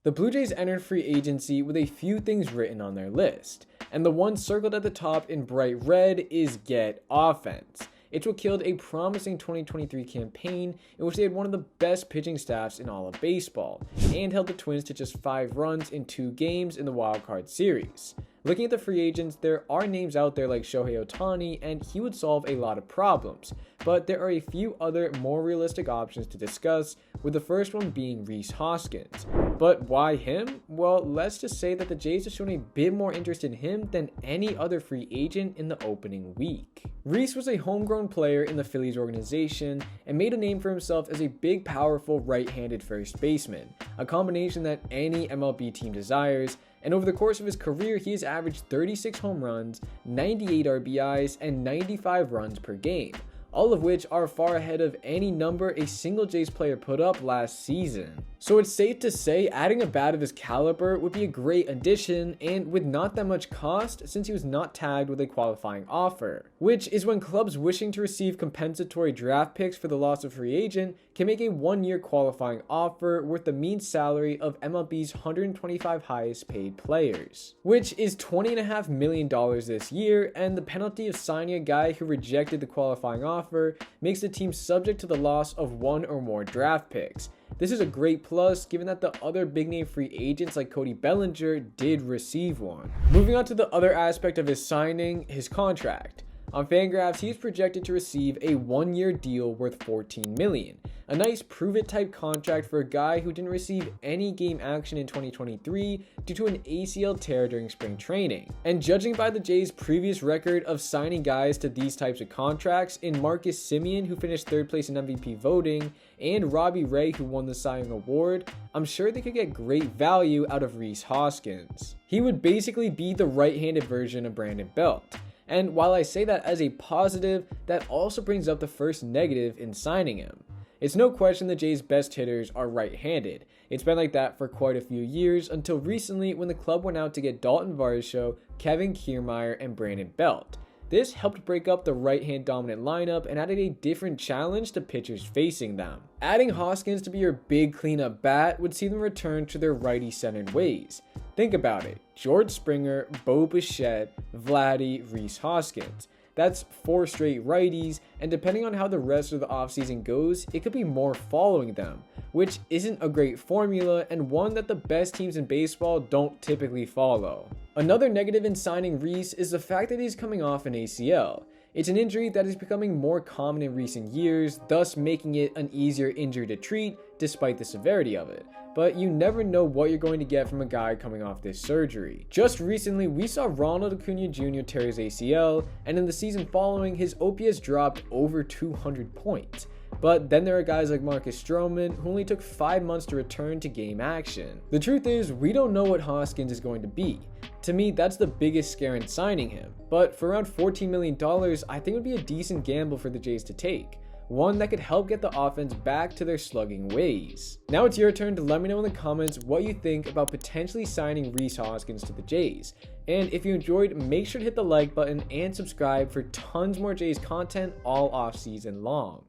The Blue Jays entered free agency with a few things written on their list, and the one circled at the top in bright red is get offense. It's what killed a promising 2023 campaign in which they had one of the best pitching staffs in all of baseball, and held the Twins to just 5 runs in 2 games in the wildcard series. Looking at the free agents, there are names out there like Shohei Ohtani, and he would solve a lot of problems, but there are a few other more realistic options to discuss, with the first one being Rhys Hoskins. But why him? Well, let's just say that the Jays have shown a bit more interest in him than any other free agent in the opening week. Rhys was a homegrown player in the Phillies organization and made a name for himself as a big, powerful right-handed first baseman, a combination that any MLB team desires, and over the course of his career, he has averaged 36 home runs, 98 RBIs, and 95 runs per game, all of which are far ahead of any number a single Jays player put up last season. So it's safe to say adding a bat of his caliber would be a great addition, and with not that much cost since he was not tagged with a qualifying offer, which is when clubs wishing to receive compensatory draft picks for the loss of free agent can make a 1-year qualifying offer worth the mean salary of MLB's 125 highest paid players, which is $20.5 million this year, and the penalty of signing a guy who rejected the qualifying offer makes the team subject to the loss of 1 or more draft picks. This is a great plus given that the other big name free agents like Cody Bellinger did receive one. Moving on to the other aspect of his signing, his contract. On Fangraphs, he is projected to receive a 1-year deal worth $14 million. A nice prove-it type contract for a guy who didn't receive any game action in 2023 due to an ACL tear during spring training. And judging by the Jays' previous record of signing guys to these types of contracts in Marcus Semien, who finished 3rd place in MVP voting, and Robbie Ray, who won the Cy Young Award, I'm sure they could get great value out of Rhys Hoskins. He would basically be the right-handed version of Brandon Belt. And while I say that as a positive, that also brings up the first negative in signing him. It's no question the Jays' best hitters are right-handed. It's been like that for quite a few years until recently when the club went out to get Dalton Varsho, Kevin Kiermaier, and Brandon Belt. This helped break up the right-hand dominant lineup and added a different challenge to pitchers facing them. Adding Hoskins to be your big cleanup bat would see them return to their righty-centered ways. Think about it. George Springer, Bo Bichette, Vladdy, Rhys Hoskins. That's 4 straight righties, and depending on how the rest of the offseason goes, it could be more following them, which isn't a great formula and one that the best teams in baseball don't typically follow. Another negative in signing Rhys is the fact that he's coming off an ACL. It's an injury that is becoming more common in recent years, thus making it an easier injury to treat despite the severity of it. But you never know what you're going to get from a guy coming off this surgery. Just recently, we saw Ronald Acuna Jr. tear his ACL, and in the season following, his OPS dropped over 200 points. But then there are guys like Marcus Stroman who only took 5 months to return to game action. The truth is, we don't know what Hoskins is going to be. To me, that's the biggest scare in signing him. But for around $14 million, I think it would be a decent gamble for the Jays to take. One that could help get the offense back to their slugging ways. Now it's your turn to let me know in the comments what you think about potentially signing Rhys Hoskins to the Jays. And if you enjoyed, make sure to hit the like button and subscribe for tons more Jays content all off season long.